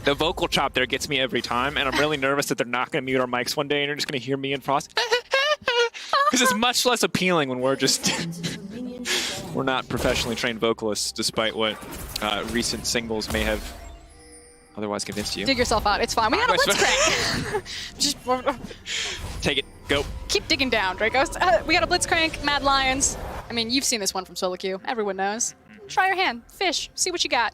The vocal chop there gets me every time, and I'm really nervous that they're not going to mute our mics one day and you're just going to hear me and Frost. Because it's much less appealing when we're just... we're not professionally trained vocalists, despite what recent singles may have otherwise convinced you. Dig yourself out. It's fine. We got a blitzcrank. Just take it. Go. Keep digging down, Dracos. We got a blitzcrank, Mad Lions. I mean, you've seen this one from solo queue. Everyone knows. Try your hand. Fish. See what you got.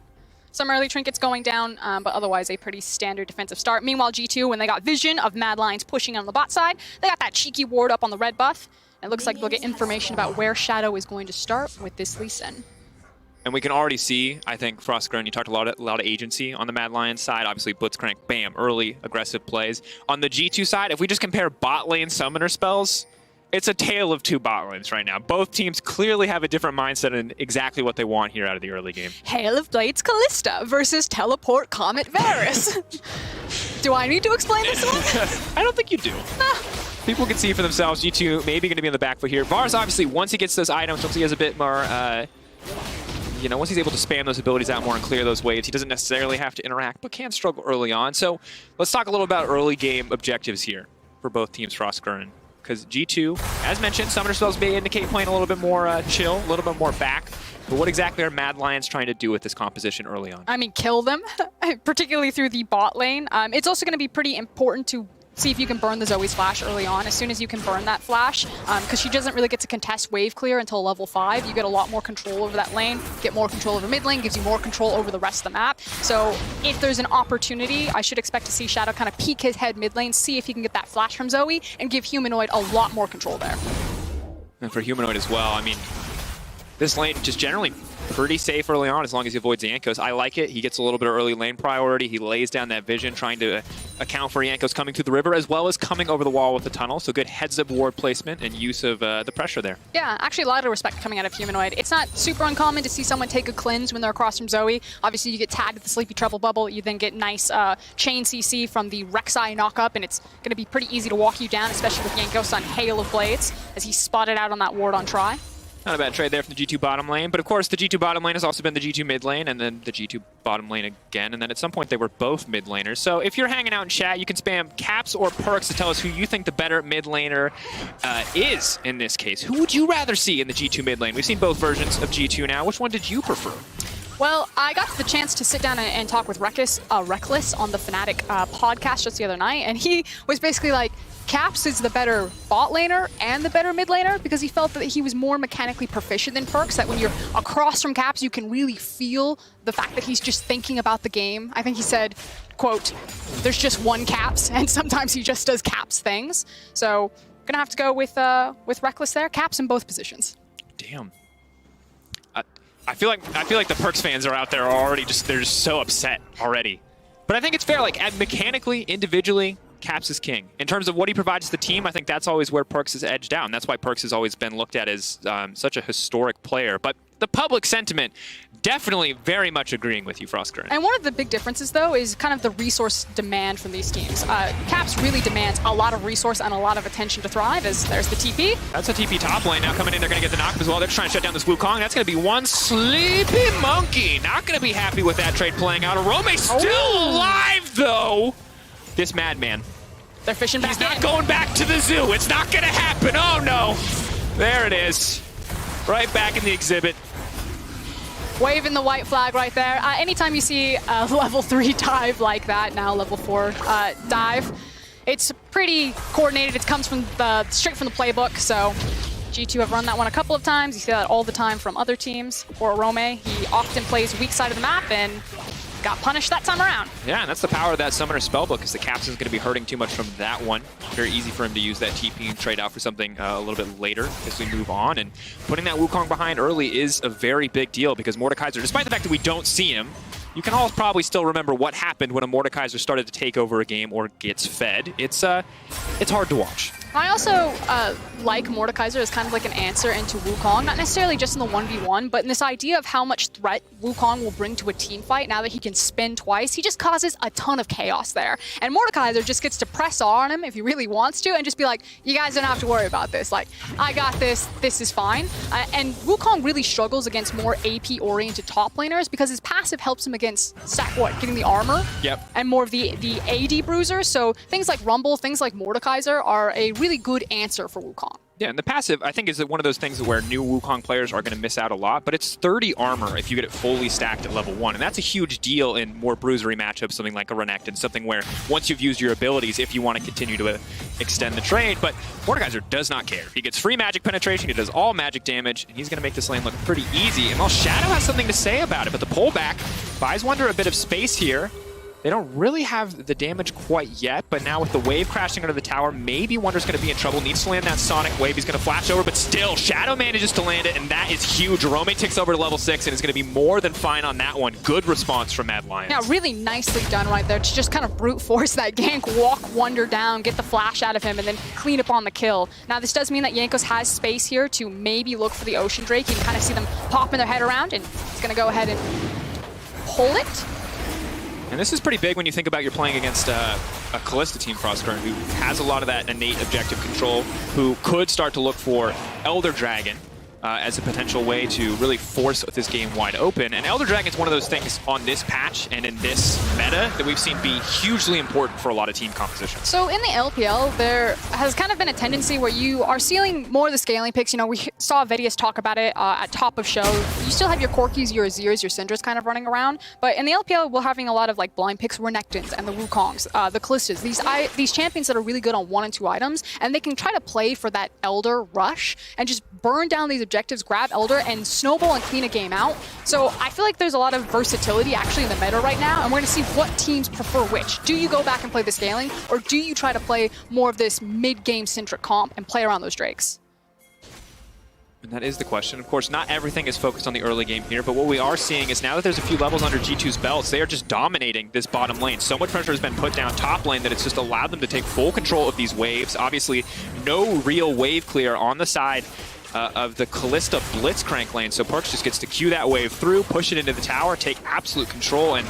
Some early trinkets going down, but otherwise a pretty standard defensive start. Meanwhile, G2, when they got vision of Mad Lions pushing on the bot side, they got that cheeky ward up on the red buff. It looks like they'll get information about where Shadow is going to start with this Lee Sin. And we can already see, I think, Frostgrown, you talked a lot of agency on the Mad Lions side. Obviously, Blitzcrank, bam, early aggressive plays. On the G2 side, if we just compare bot lane summoner spells, it's a tale of two bot lanes right now. Both teams clearly have a different mindset and exactly what they want here out of the early game. Hail of Blades Callista versus Teleport Comet Varus. Do I need to explain this one? I don't think you do. People can see for themselves. G2 maybe going to be on the back foot here. Varus, obviously, once he gets those items, once he has a bit more, you know, once he's able to spam those abilities out more and clear those waves, he doesn't necessarily have to interact, but can struggle early on. So let's talk a little about early game objectives here for both teams, Frostgrown. Because G2, as mentioned, summoner spells may indicate playing a little bit more chill, a little bit more back. But what exactly are Mad Lions trying to do with this composition early on? I mean, kill them, particularly through the bot lane. It's also going to be pretty important to see if you can burn the Zoe's flash early on. As soon as you can burn that flash, because she doesn't really get to contest wave clear until level 5, you get a lot more control over that lane, get more control over mid lane, gives you more control over the rest of the map. So if there's an opportunity, I should expect to see Shadow kind of peek his head mid lane, see if he can get that flash from Zoe, and give Humanoid a lot more control there. And for Humanoid as well, I mean, this lane just generally pretty safe early on as long as he avoids Yankos. I like it. He gets a little bit of early lane priority. He lays down that vision, trying to account for Yankos coming through the river as well as coming over the wall with the tunnel. So good heads-up ward placement and use of the pressure there. Yeah, actually a lot of respect coming out of Humanoid. It's not super uncommon to see someone take a cleanse when they're across from Zoe. Obviously you get tagged with the Sleepy Trouble Bubble. You then get nice chain CC from the Rek'Sai knock-up, and it's going to be pretty easy to walk you down, especially with Yankos on Hail of Blades as he spotted out on that ward on try. Not a bad trade there from the G2 bottom lane, but of course the G2 bottom lane has also been the G2 mid lane and then the G2 bottom lane again, and then at some point they were both mid laners. So if you're hanging out in chat, you can spam caps or perks to tell us who you think the better mid laner is in this case. Who would you rather see in the G2 mid lane? We've seen both versions of G2 now. Which one did you prefer? Well, I got the chance to sit down and talk with Reckless on the Fnatic podcast just the other night, and he was basically like, Caps is the better bot laner and the better mid laner because he felt that he was more mechanically proficient than Perks, that when you're across from Caps, you can really feel the fact that he's just thinking about the game. I think he said, quote, there's just one Caps, and sometimes he just does Caps things. So gonna have to go with Reckless there, Caps in both positions. Damn. I feel like the Perks fans are out there already they're just so upset already. But I think it's fair, like mechanically, individually, Caps is king. In terms of what he provides to the team, I think that's always where Perks is edged down. That's why Perks has always been looked at as such a historic player. But the public sentiment definitely very much agreeing with you, Frostgrown. And one of the big differences, though, is kind of the resource demand from these teams. Caps really demands a lot of resource and a lot of attention to thrive, as there's the TP. That's a TP top lane. Now coming in, they're going to get the knock as well. They're trying to shut down this Wukong. That's going to be one Sleepy Monkey. Not going to be happy with that trade playing out. Arome still alive, though. This madman. They're fishing back in. He's not going back to the zoo. It's not going to happen. Oh, no. There it is. Right back in the exhibit. Waving the white flag right there. Anytime you see a level 3 dive like that, now level 4 dive, it's pretty coordinated. It comes from straight from the playbook, so G2 have run that one a couple of times. You see that all the time from other teams. For Arome, he often plays weak side of the map and got punished that time around. Yeah, and that's the power of that Summoner Spellbook, because the Captain's going to be hurting too much from that one. Very easy for him to use that TP and trade out for something a little bit later as we move on. And putting that Wukong behind early is a very big deal, because Mordekaiser, despite the fact that we don't see him, you can all probably still remember what happened when a Mordekaiser started to take over a game or gets fed. It's hard to watch. I also like Mordekaiser as kind of like an answer into Wukong, not necessarily just in the 1v1, but in this idea of how much threat Wukong will bring to a team fight. Now that he can spin twice, he just causes a ton of chaos there. And Mordekaiser just gets to press R on him if he really wants to and just be like, you guys don't have to worry about this. Like, I got this, this is fine. And Wukong really struggles against more AP-oriented top laners because his passive helps him against, getting the armor? Yep. And more of the AD bruisers. So things like Rumble, things like Mordekaiser are a really good answer for Wukong. Yeah, and the passive, I think, is one of those things where new Wukong players are going to miss out a lot, but it's 30 armor if you get it fully stacked at level 1, and that's a huge deal in more bruisery matchups, something like a Renekton, something where once you've used your abilities, if you want to continue to extend the trade, but Mordekaiser does not care. He gets free magic penetration, he does all magic damage, and he's going to make this lane look pretty easy, and while Shadow has something to say about it, but the pullback buys Wunder a bit of space here. They don't really have the damage quite yet, but now with the wave crashing under the tower, maybe Wunder's going to be in trouble. Needs to land that Sonic wave. He's going to flash over, but still, Shadow manages to land it, and that is huge. Rome ticks over to level 6 and is going to be more than fine on that one. Good response from Mad Lions. Yeah, really nicely done right there to just kind of brute force that gank, walk Wunder down, get the flash out of him, and then clean up on the kill. Now, this does mean that Jankos has space here to maybe look for the Ocean Drake. You can kind of see them popping their head around, and he's going to go ahead and pull it. And this is pretty big when you think about you're playing against a Kalista team, Frostcurrent, who has a lot of that innate objective control, who could start to look for Elder Dragon as a potential way to really force this game wide open. And Elder Dragon is one of those things on this patch and in this meta that we've seen be hugely important for a lot of team compositions. So in the LPL, there has kind of been a tendency where you are seeing more of the scaling picks. You know, we saw Vedius talk about it at top of show. You still have your Corkis, your Azirs, your Syndras kind of running around. But in the LPL, we're having a lot of like blind picks, Renektons and the Wukongs, the Kalistas, these champions that are really good on 1 and 2 items, and they can try to play for that Elder rush and just burn down these objectives, grab Elder, and snowball and clean a game out. So I feel like there's a lot of versatility actually in the meta right now, and we're going to see what teams prefer which. Do you go back and play the scaling, or do you try to play more of this mid-game centric comp and play around those Drakes? And that is the question. Of course, not everything is focused on the early game here, but what we are seeing is now that there's a few levels under G2's belts, they are just dominating this bottom lane. So much pressure has been put down top lane that it's just allowed them to take full control of these waves. Obviously, no real wave clear on the side of the Kalista Blitzcrank lane, so Perkz just gets to queue that wave through, push it into the tower, take absolute control, and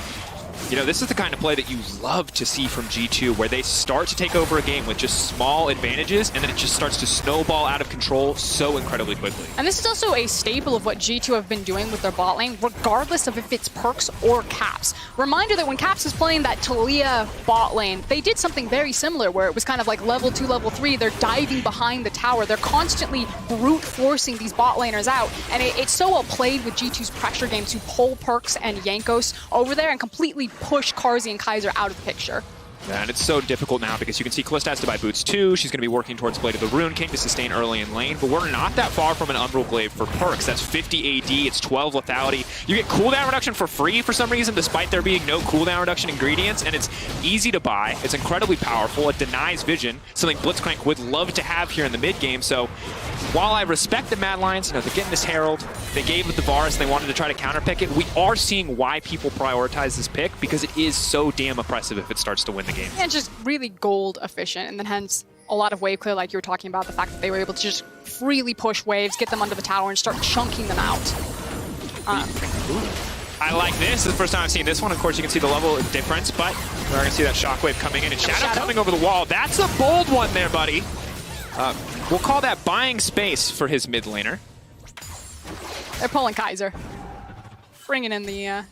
you know, this is the kind of play that you love to see from G2, where they start to take over a game with just small advantages, and then it just starts to snowball out of control so incredibly quickly. And this is also a staple of what G2 have been doing with their bot lane, regardless of if it's Perkz or Caps. Reminder that when Caps was playing that Taliyah bot lane, they did something very similar, where it was kind of like level 2, level 3, they're diving behind the tower, they're constantly brute forcing these bot laners out, and it's so well played with G2's pressure game to pull Perkz and Jankos over there and completely push Carzzy and Kaiser out of the picture. Yeah, and it's so difficult now because you can see Kalista has to buy boots too. She's going to be working towards Blade of the Rune King to sustain early in lane, but we're not that far from an Umbral Glaive for Perkz. That's 50 AD, it's 12 lethality. You get cooldown reduction for free for some reason, despite there being no cooldown reduction ingredients, and it's easy to buy. It's incredibly powerful. It denies vision, something Blitzcrank would love to have here in the mid game. So while I respect the Mad Lions, you know, they're getting this Herald, they gave it the Varus, they wanted to try to counterpick it. We are seeing why people prioritize this pick, because it is so damn oppressive if it starts to win the game. And just really gold efficient, and then hence a lot of wave clear, like you were talking about, the fact that they were able to just freely push waves, get them under the tower, and start chunking them out. I like this. This is the first time I've seen this one. Of course, you can see the level difference, but we're going to see that shockwave coming in, and Shadow coming over the wall. That's a bold one there, buddy. We'll call that buying space for his mid laner. They're pulling Kaiser, bringing in the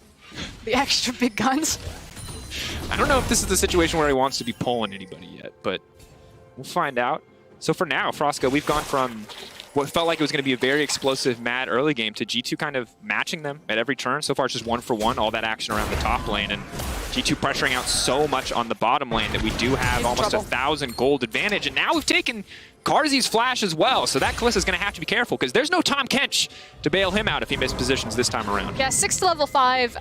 extra big guns. I don't know if this is the situation where he wants to be pulling anybody yet, but we'll find out. So for now, Frosco, we've gone from what felt like it was going to be a very explosive, mad early game to G2 kind of matching them at every turn. So far, it's just 1-for-1, all that action around the top lane, and G2 pressuring out so much on the bottom lane that we do have almost 1,000 gold advantage. And now we've taken Carzzy's flash as well, so that Kalista's going to have to be careful, because there's no Tom Kench to bail him out if he mispositions this time around. Yeah, 6 to level 5.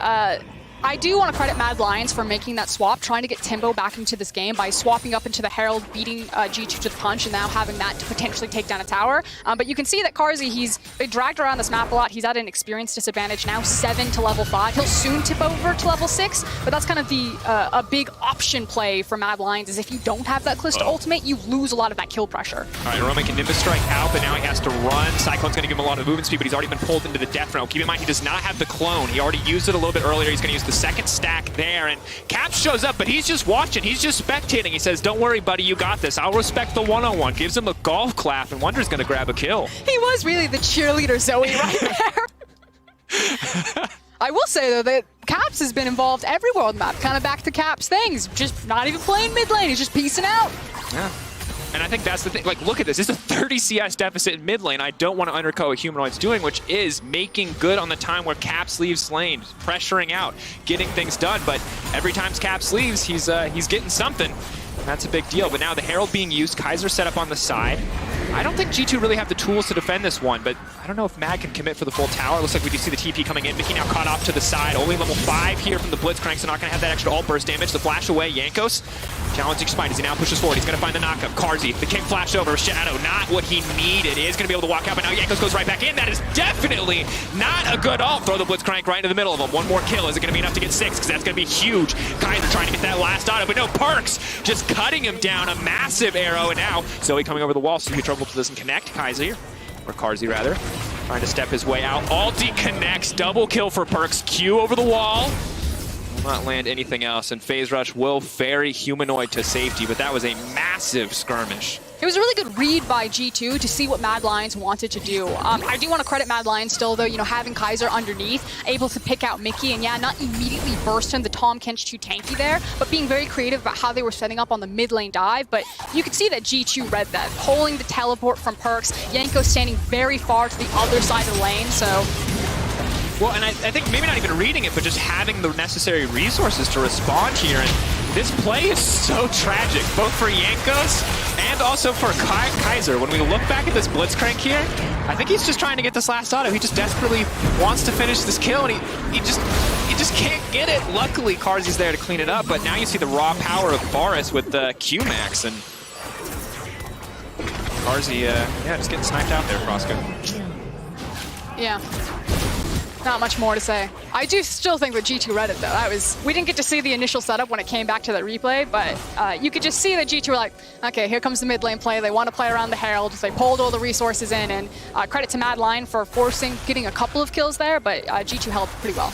I do want to credit Mad Lions for making that swap, trying to get Timbo back into this game by swapping up into the Herald, beating G2 to the punch, and now having that to potentially take down a tower. But you can see that Carzzy, he's been dragged around this map a lot. He's at an experience disadvantage now, 7 to level 5. He'll soon tip over to level 6, but that's kind of the a big option play for Mad Lions, is if you don't have that Callisto ultimate, you lose a lot of that kill pressure. All right, Roman can Nimbus strike out, but now he has to run. Cyclone's going to give him a lot of movement speed, but he's already been pulled into the death realm. Keep in mind, he does not have the clone. He already used it a little bit earlier. He's going to use the second stack there, and Caps shows up, but he's just watching. He's just spectating. He says, don't worry, buddy, you got this. I'll respect the one-on-one. Gives him a golf clap, and Wonder's going to grab a kill. He was really the cheerleader Zoe right there. I will say, though, that Caps has been involved everywhere on the map. Kind of back to Caps things. Just not even playing mid lane. He's just piecing out. Yeah. And I think that's the thing. Like, look at this. It's a 30 CS deficit in mid lane. I don't want to undercut what Humanoid's doing, which is making good on the time where Caps leaves lane, pressuring out, getting things done. But every time Caps leaves, he's getting something. And that's a big deal. But now the Herald being used, Kaiser set up on the side. I don't think G2 really have the tools to defend this one, but I don't know if Mad can commit for the full tower. It looks like we do see the TP coming in. Mickey now caught off to the side. Only level 5 here from the Blitzcrank, so not going to have that extra ult burst damage. The flash away, Jankos. Challenging Spine as he now pushes forward. He's going to find the knockup. Carzzy, the King flash over. Shadow, not what he needed. Is going to be able to walk out, but now Jankos goes right back in. That is definitely not a good ult. Throw the Blitzcrank right into the middle of him. One more kill. Is it going to be enough to get 6? Because that's going to be huge. Kaiser trying to get that last auto, but no, Perks just cutting him down. A massive arrow, and now Zoe coming over the wall, so he trouble doesn't connect. Kaiser, or Carzzy rather, trying to step his way out. Ulti connects, double kill for Perks. Q over the wall. Will not land anything else, and Phase Rush will ferry Humanoid to safety, but that was a massive skirmish. It was a really good read by G2 to see what Mad Lions wanted to do. I do want to credit Mad Lions still, though, you know, having Kaiser underneath, able to pick out Mickey, and yeah, not immediately burst him the Tom Kench too tanky there, but being very creative about how they were setting up on the mid lane dive. But you could see that G2 read that, pulling the teleport from Perks, Yanko standing very far to the other side of the lane, so... Well, and I think maybe not even reading it, but just having the necessary resources to respond here. And this play is so tragic, both for Jankos and also for Kaiser. When we look back at this Blitzcrank here, I think he's just trying to get this last auto. He just desperately wants to finish this kill, and he just can't get it. Luckily, Carzzy's there to clean it up, but now you see the raw power of Boris with the Q-Max, and Carzzy, yeah, just getting sniped out there, Frosco. Yeah. Not much more to say. I do still think that G2 read it, though. We didn't get to see the initial setup when it came back to that replay, but you could just see that G2 were like, okay, here comes the mid lane play. They want to play around the Herald. They pulled all the resources in, and credit to Mad Lion for getting a couple of kills there, but G2 held pretty well.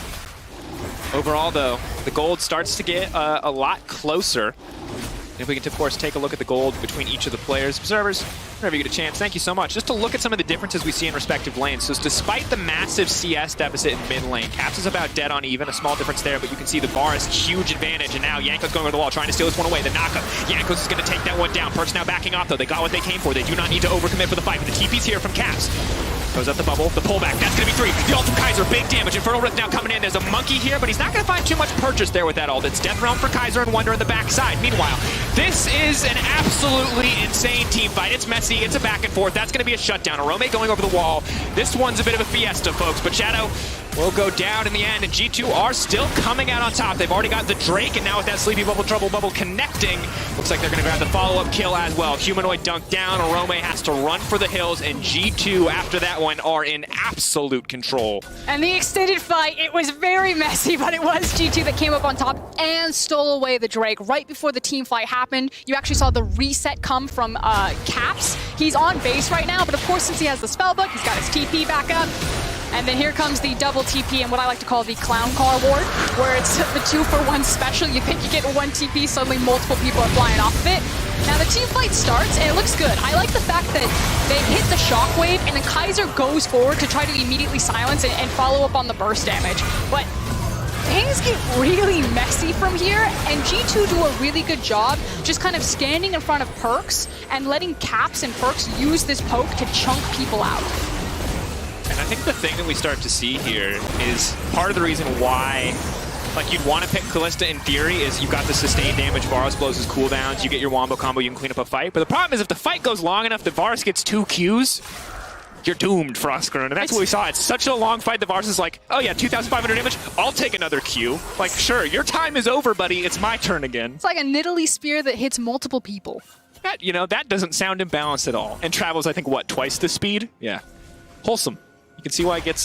Overall, though, the gold starts to get a lot closer. And if we can, of course, take a look at the gold between each of the players. Observers, whenever you get a chance, thank you so much. Just to look at some of the differences we see in respective lanes. So despite the massive CS deficit in mid lane, Caps is about dead on even, a small difference there, but you can see the bar is huge advantage, and now Yanko's going over the wall, trying to steal this one away. The knockup. Yankos is going to take that one down. Perks now backing off, though. They got what they came for. They do not need to overcommit for the fight, but the TP's here from Caps. Goes up the bubble, the pullback, that's gonna be 3. The ult from Kaiser, big damage. Infernal Rift now coming in. There's a monkey here, but he's not gonna find too much purchase there with that ult. It's Death Realm for Kaiser and Wonder in the backside. Meanwhile, this is an absolutely insane team fight. It's messy, it's a back and forth. That's gonna be a shutdown. Arome going over the wall. This one's a bit of a fiesta, folks, but Shadow will go down in the end, and G2 are still coming out on top. They've already got the Drake, and now with that Sleepy Bubble, Trouble Bubble connecting, looks like they're going to grab the follow-up kill as well. Humanoid dunked down, Arome has to run for the hills, and G2, after that one, are in absolute control. And the extended fight, it was very messy, but it was G2 that came up on top and stole away the Drake. Right before the team fight happened, you actually saw the reset come from Caps. He's on base right now, but of course, since he has the spellbook, he's got his TP back up. And then here comes the double TP and what I like to call the clown car ward, where it's the 2-for-1 special. You think you get 1 TP, suddenly multiple people are flying off of it. Now the team fight starts and it looks good. I like the fact that they hit the shockwave and then Kaiser goes forward to try to immediately silence and follow up on the burst damage. But things get really messy from here, and G2 do a really good job just kind of standing in front of Perks and letting Caps and Perks use this poke to chunk people out. And I think the thing that we start to see here is part of the reason why, like, you'd want to pick Callista in theory is you've got the sustained damage, Varus blows his cooldowns, you get your wombo combo, you can clean up a fight. But the problem is if the fight goes long enough that Varus gets 2 Qs, you're doomed, Frostgren. And that's what we saw. It's such a long fight. The Vars is like, oh yeah, 2,500 damage. I'll take another Q. Like, sure, your time is over, buddy. It's my turn again. It's like a Nidalee spear that hits multiple people. That, you know, that doesn't sound imbalanced at all. And travels, I think, what, twice the speed? Yeah. Wholesome. You can see why it gets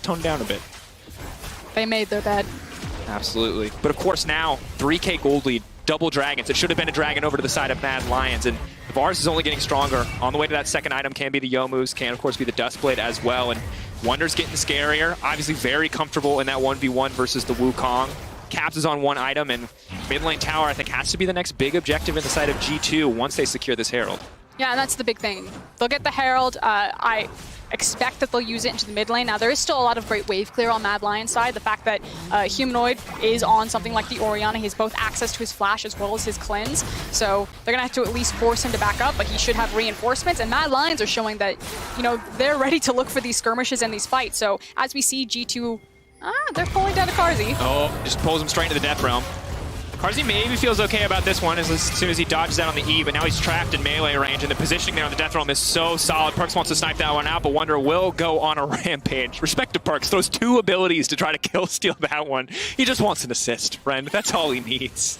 toned down a bit. They made their bed. Absolutely. But of course now, 3K gold lead, double dragons. It should have been a dragon over to the side of Mad Lions. And Vars is only getting stronger. On the way to that second item can be the Youmu's, can of course be the Duskblade as well. And Wonder's getting scarier. Obviously very comfortable in that 1v1 versus the Wukong. Caps is on one item, and mid lane tower I think has to be the next big objective in the side of G2 once they secure this Herald. Yeah, and that's the big thing. They'll get the Herald. I expect that they'll use it into the mid lane. Now, there is still a lot of great wave clear on Mad Lion's side. The fact that Humanoid is on something like the Orianna, he has both access to his flash as well as his cleanse. So they're going to have to at least force him to back up, but he should have reinforcements. And Mad Lions are showing that, you know, they're ready to look for these skirmishes and these fights. So as we see G2, they're pulling down to Carzzy. Oh, just pulls him straight into the Death Realm. Carzzy maybe feels okay about this one as soon as he dodges out on the E, but now he's trapped in melee range, and the positioning there on the Death Realm is so solid. Perkz wants to snipe that one out, but Wonder will go on a rampage. Respect to Perkz, throws 2 abilities to try to kill steal that one. He just wants an assist, friend. That's all he needs.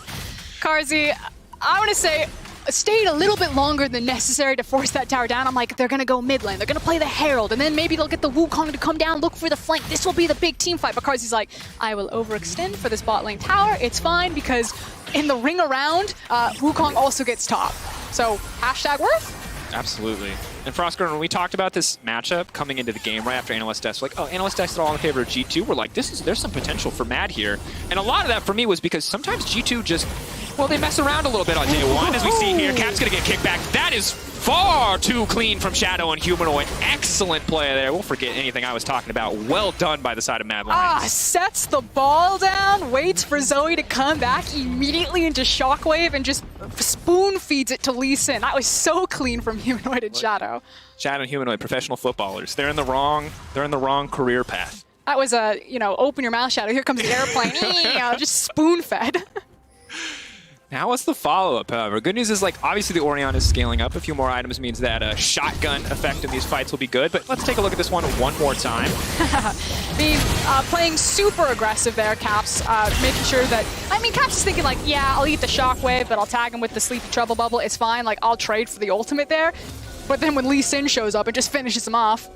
Carzzy, I want to say, stayed a little bit longer than necessary to force that tower down. I'm like, they're going to go mid lane. They're going to play the Herald, and then maybe they'll get the Wukong to come down, look for the flank. This will be the big team fight. But Carzzy's like, I will overextend for this bot lane tower. It's fine because in the ring around, Wukong also gets top. So, hashtag worth? Absolutely. And Frostgren, when we talked about this matchup coming into the game right after Analyst Deaths, like, oh, Analyst Deaths are all in favor of G2. We're like, there's some potential for Mad here. And a lot of that for me was because sometimes G2 just, well, they mess around a little bit on day one, as we see here. Cap's going to get kicked back. That is far too clean from Shadow and Humanoid. Excellent play there. We'll forget anything I was talking about. Well done by the side of Mad Lions. Sets the ball down, waits for Zoe to come back immediately into Shockwave, and just spoon feeds it to Lee Sin. That was so clean from Humanoid and Shadow. Shadow and Humanoid, professional footballers. They're in the wrong career path. That was a, open your mouth, Shadow. Here comes the airplane. Just spoon fed. Now what's the follow-up, however? Good news is, like, obviously the Orianna is scaling up. A few more items means that shotgun effect in these fights will be good. But let's take a look at this one more time. Playing super aggressive there, Caps. Making sure that, Caps is thinking like, yeah, I'll eat the Shockwave, but I'll tag him with the Sleepy Trouble Bubble. It's fine. Like, I'll trade for the ultimate there. But then when Lee Sin shows up, it just finishes him off.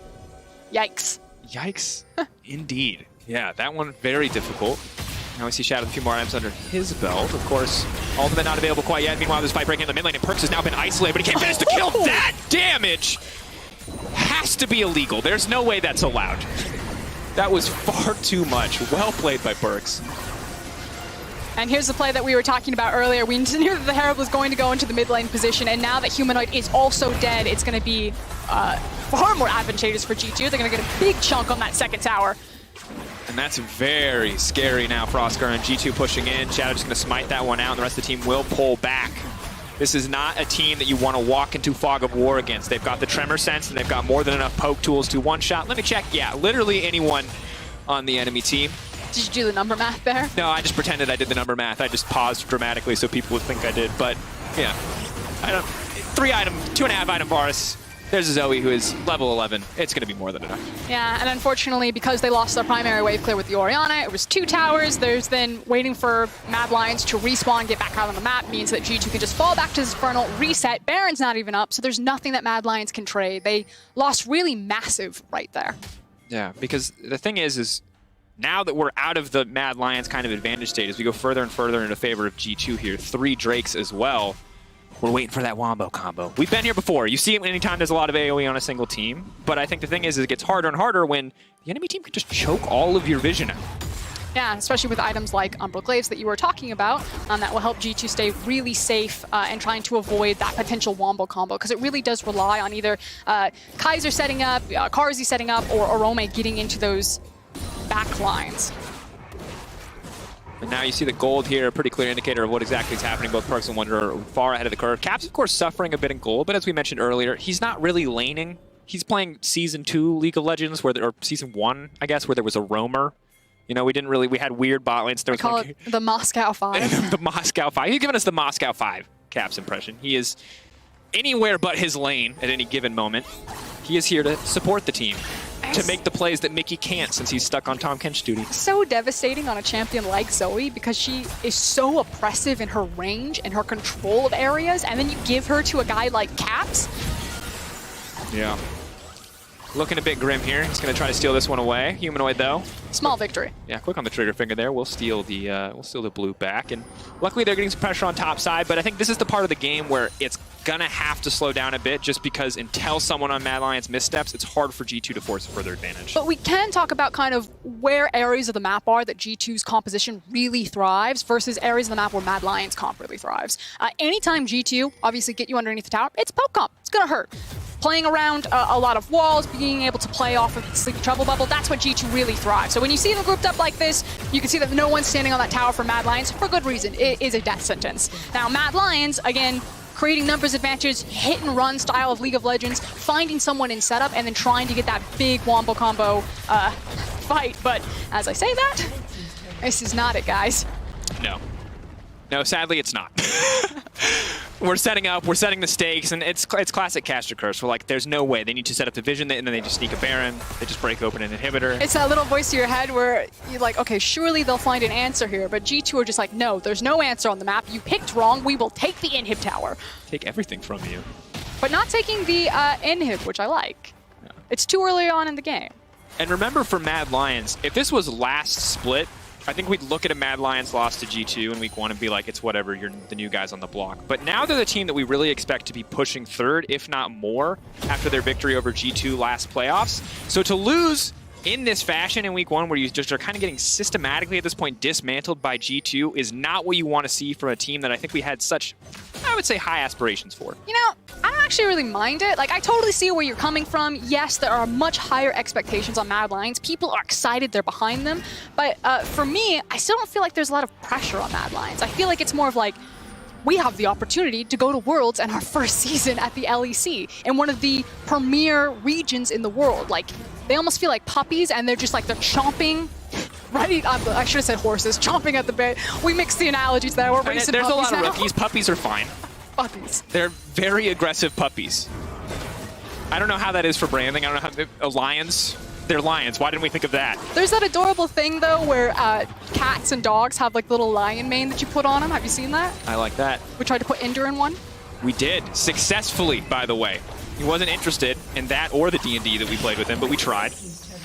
Yikes. Yikes. Indeed. Yeah, that one very difficult. Now we see Shadow with a few more items under his belt. Of course, ultimate not available quite yet. Meanwhile, there's fight breaking in the mid lane, and Perkz has now been isolated, but he can't finish the kill. That damage has to be illegal. There's no way that's allowed. That was far too much. Well played by Perkz. And here's the play that we were talking about earlier. We knew that the Herald was going to go into the mid lane position, and now that Humanoid is also dead, it's going to be far more advantageous for G2. They're going to get a big chunk on that second tower. And that's very scary now. Frostgren and G2 pushing in. Shadow just going to smite that one out, and the rest of the team will pull back. This is not a team that you want to walk into fog of war against. They've got the tremor sense, and they've got more than enough poke tools to one-shot. Let me check. Yeah, literally anyone on the enemy team. Did you do the number math there? No, I just pretended I did the number math. I just paused dramatically so people would think I did. But, yeah. 2.5 item Varus. There's a Zoe who is level 11. It's going to be more than enough. Yeah, and unfortunately, because they lost their primary wave clear with the Orianna, it was 2 towers. There's then waiting for Mad Lions to respawn, get back out on the map, means that G2 can just fall back to his Infernal, reset. Baron's not even up, so there's nothing that Mad Lions can trade. They lost really massive right there. Yeah, because the thing is now that we're out of the Mad Lions kind of advantage state, as we go further and further into favor of G2 here, 3 Drakes as well. We're waiting for that Wombo combo. We've been here before. You see it anytime there's a lot of AoE on a single team. But I think the thing is it gets harder and harder when the enemy team can just choke all of your vision out. Yeah, especially with items like Umbral Glaives that you were talking about, that will help G2 stay really safe and trying to avoid that potential Wombo combo, because it really does rely on either Kaiser setting up, Carzzy setting up, or Orome getting into those back lines. And now you see the gold here, a pretty clear indicator of what exactly is happening. Both Perkz and Wonder are far ahead of the curve. Cap's, of course, suffering a bit in gold, but as we mentioned earlier, he's not really laning. He's playing Season 2 League of Legends, or Season 1, I guess, where there was a roamer. You know, we had weird bot lanes. We call it the Moscow 5. The Moscow 5. He's given us the Moscow 5 Cap's impression. He is anywhere but his lane at any given moment. He is here to support the team, to make the plays that Mickey can't since he's stuck on Tom Kench duty. So devastating on a champion like Zoe because she is so oppressive in her range and her control of areas, and then you give her to a guy like Caps. Yeah. Looking a bit grim here. He's going to try to steal this one away. Humanoid, though. Small victory. Yeah, quick on the trigger finger there. We'll steal the blue back, and luckily they're getting some pressure on top side. But I think this is the part of the game where it's gonna have to slow down a bit, just because until someone on Mad Lions missteps, it's hard for G2 to force a further advantage. But we can talk about kind of where areas of the map are that G2's composition really thrives versus areas of the map where Mad Lions comp really thrives. Anytime G2 obviously get you underneath the tower, it's poke comp. It's gonna hurt. Playing around a lot of walls, being able to play off of the Sleepy Trouble Bubble, that's what G2 really thrives. So when you see them grouped up like this, you can see that no one's standing on that tower for Mad Lions for good reason. It is a death sentence. Now, Mad Lions, again, creating numbers advantage, hit and run style of League of Legends, finding someone in setup, and then trying to get that big wombo combo fight. But as I say that, this is not it, guys. No, sadly, it's not. We're setting up, we're setting the stakes, and it's classic Caster Curse. We're like, there's no way. They need to set up the vision, and then they just sneak a Baron. They just break open an inhibitor. It's that little voice in your head where you're like, okay, surely they'll find an answer here. But G2 are just like, no, there's no answer on the map. You picked wrong. We will take the inhib tower. Take everything from you. But not taking the inhib, which I like. Yeah. It's too early on in the game. And remember, for Mad Lions, if this was last split, I think we'd look at a Mad Lions loss to G2 in week 1 and be like, it's whatever, you're the new guys on the block. But now they're the team that we really expect to be pushing third, if not more, after their victory over G2 last playoffs. So to lose in this fashion in week 1, where you just are kind of getting systematically at this point dismantled by G2, is not what you want to see from a team that I think we had such, I would say, high aspirations for. You know, I don't actually really mind it. Like, I totally see where you're coming from. Yes, there are much higher expectations on Mad Lions. People are excited, they're behind them. But for me, I still don't feel like there's a lot of pressure on Mad Lions. I feel like it's more of like, we have the opportunity to go to Worlds and our first season at the LEC in one of the premier regions in the world. Like, they almost feel like puppies, and they're just like, they're chomping. Right? I should have said horses, chomping at the bit. We mixed the analogies there. We're racing There's a lot now. of rookies. Puppies are fine. Puppies. They're very aggressive puppies. I don't know how that is for branding. I don't know how lions. They're lions. Why didn't we think of that? There's that adorable thing though where cats and dogs have like little lion mane that you put on them. Have you seen that? I like that. We tried to put Ender in one. We did successfully, by the way. He wasn't interested in that or the D&D that we played with him, but we tried.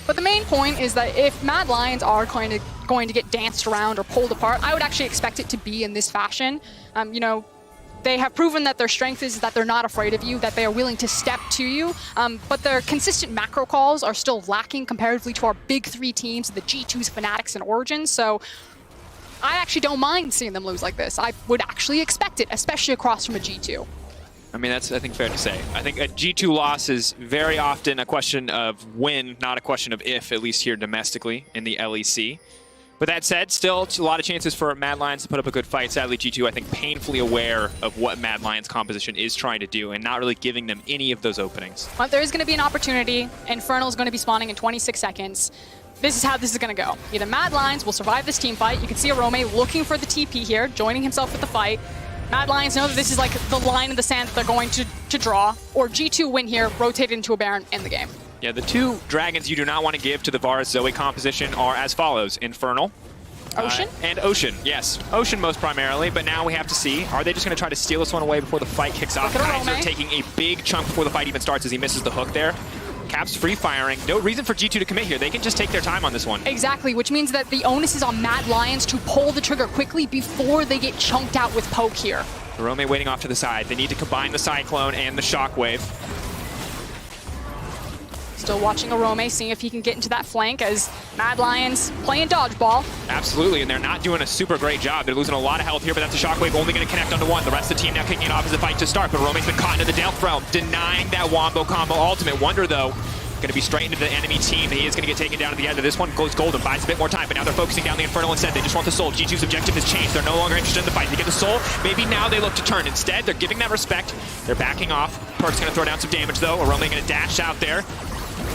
But the main point is that if Mad Lions are going to get danced around or pulled apart, I would actually expect it to be in this fashion. You know, they have proven that their strength is that they're not afraid of you, that they are willing to step to you, but their consistent macro calls are still lacking comparatively to our big 3 teams, the G2's, Fnatic's, and Origins. So I actually don't mind seeing them lose like this. I would actually expect it, especially across from a G2. I mean, that's, I think, fair to say. I think a G2 loss is very often a question of when, not a question of if, at least here domestically in the LEC. But that said, still a lot of chances for Mad Lions to put up a good fight. Sadly, G2, I think, painfully aware of what Mad Lions' composition is trying to do and not really giving them any of those openings. But there is going to be an opportunity. Infernal is going to be spawning in 26 seconds. This is how this is going to go. Either Mad Lions will survive this team fight. You can see Arome looking for the TP here, joining himself with the fight. Mad Lions know that this is like the line in the sand that they're going to draw, or G2 win here, rotate into a Baron, in the game. Yeah, the 2 dragons you do not want to give to the Varus Zoe composition are as follows: Infernal. Ocean? And Ocean, yes. Ocean most primarily, but now we have to see. Are they just going to try to steal this one away before the fight kicks off? Kaiser taking a big chunk before the fight even starts as he misses the hook there. Caps free firing. No reason for G2 to commit here. They can just take their time on this one. Exactly, which means that the onus is on Mad Lions to pull the trigger quickly before they get chunked out with poke here. Arome waiting off to the side. They need to combine the Cyclone and the Shockwave. Still watching Arome, seeing if he can get into that flank as Mad Lions playing dodgeball. Absolutely, and they're not doing a super great job. They're losing a lot of health here, but that's a Shockwave only going to connect onto one. The rest of the team now kicking it off as the fight to start, but Arome's been caught into the Delph Realm, denying that Wombo combo ultimate. Wonder, though, going to be straight into the enemy team. He is going to get taken down at the end of this one. Goes golden, buys a bit more time, but now they're focusing down the Infernal instead. They just want the soul. G2's objective has changed. They're no longer interested in the fight. They get the soul. Maybe now they look to turn. Instead, they're giving that respect. They're backing off. Perk's going to throw down some damage, though. Arome going to dash out there.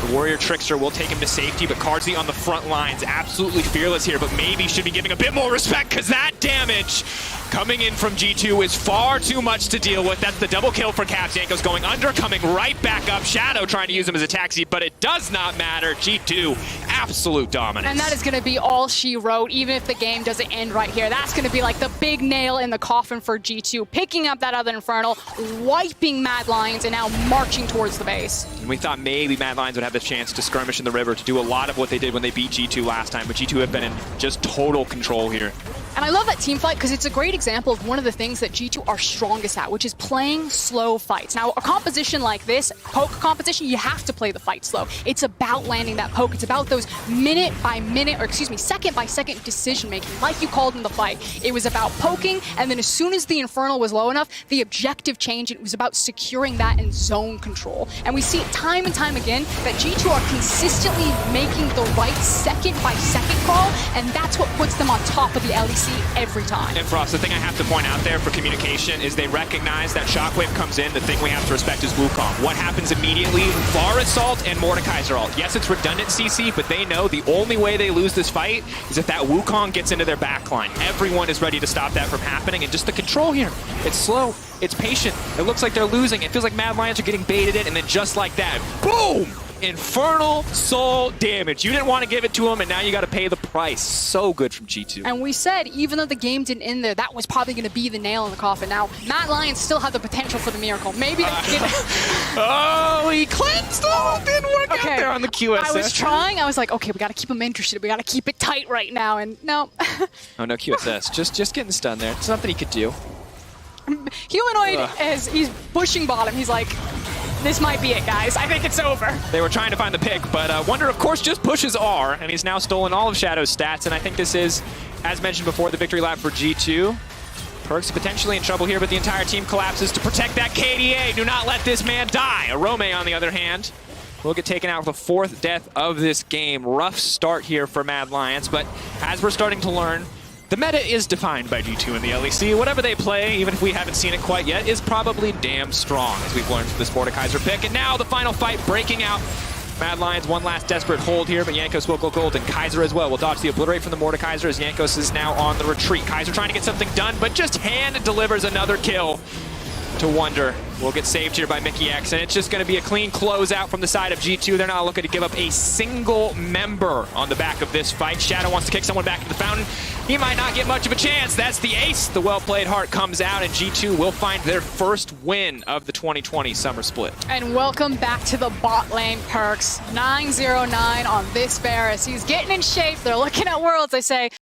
The Warrior Trickster will take him to safety, but Cardsley on the front lines, absolutely fearless here, but maybe should be giving a bit more respect because that damage coming in from G2 is far too much to deal with. That's the double kill for Caps. Yanko's going under, coming right back up. Shadow trying to use him as a taxi, but it does not matter. G2, absolute dominance. And that is going to be all she wrote, even if the game doesn't end right here. That's going to be like the big nail in the coffin for G2, picking up that other Infernal, wiping Mad Lions, and now marching towards the base. And we thought maybe Mad Lions would have the chance to skirmish in the river, to do a lot of what they did when they beat G2 last time, but G2 have been in just total control here. And I love that team fight because it's a great example of one of the things that G2 are strongest at, which is playing slow fights. Now, a composition like this, poke composition, you have to play the fight slow. It's about landing that poke. It's about those minute by minute, or excuse me, second by second decision making, like you called in the fight. It was about poking, and then as soon as the Infernal was low enough, the objective changed. It was about securing that in zone control. And we see it time and time again that G2 are consistently making the right second by second call, and that's what puts them on top of the LEC every time. And Frost, the thing I have to point out there for communication is they recognize that Shockwave comes in. The thing we have to respect is Wukong. What happens immediately? Bar Assault and Mordekaiser ult. Yes, it's redundant CC, but they know the only way they lose this fight is if that Wukong gets into their backline. Everyone is ready to stop that from happening, and just the control here. It's slow. It's patient. It looks like they're losing. It feels like Mad Lions are getting baited in, and then just like that, boom! Infernal soul damage. You didn't want to give it to him, and now you got to pay the price. So good from G2. And we said, even though the game didn't end there, that was probably going to be the nail in the coffin. Now, Mad Lions still have the potential for the miracle. Maybe oh, he cleansed him. Didn't work out there on the QSS. I was trying. I was like, okay, we got to keep him interested. We got to keep it tight right now. And no. Oh, no QSS. Just getting stunned there. It's nothing he could do. Humanoid, as he's pushing bottom, he's like, this might be it, guys. I think it's over. They were trying to find the pick, but Wonder, of course, just pushes R, and he's now stolen all of Shadow's stats, and I think this is, as mentioned before, the victory lap for G2. Perkz potentially in trouble here, but the entire team collapses to protect that KDA. Do not let this man die. Arome, on the other hand, will get taken out with the fourth death of this game. Rough start here for Mad Lions, but as we're starting to learn, the meta is defined by G2 in the LEC. Whatever they play, even if we haven't seen it quite yet, is probably damn strong, as we've learned from this Mordekaiser pick. And now the final fight breaking out. Mad Lions, one last desperate hold here, but Jankos will go gold, and Kaiser as well will dodge the obliterate from the Mordekaiser as Jankos is now on the retreat. Kaiser trying to get something done, but just hand delivers another kill to Wonder. Will get saved here by Mickey X, and it's just going to be a clean closeout from the side of G2. They're not looking to give up a single member on the back of this fight. Shadow wants to kick someone back into the fountain. He might not get much of a chance. That's the ace. The well-played heart comes out, and G2 will find their first win of the 2020 Summer Split. And welcome back to the bot lane, Perkz. 909 on this Varus. He's getting in shape. They're looking at Worlds. They say,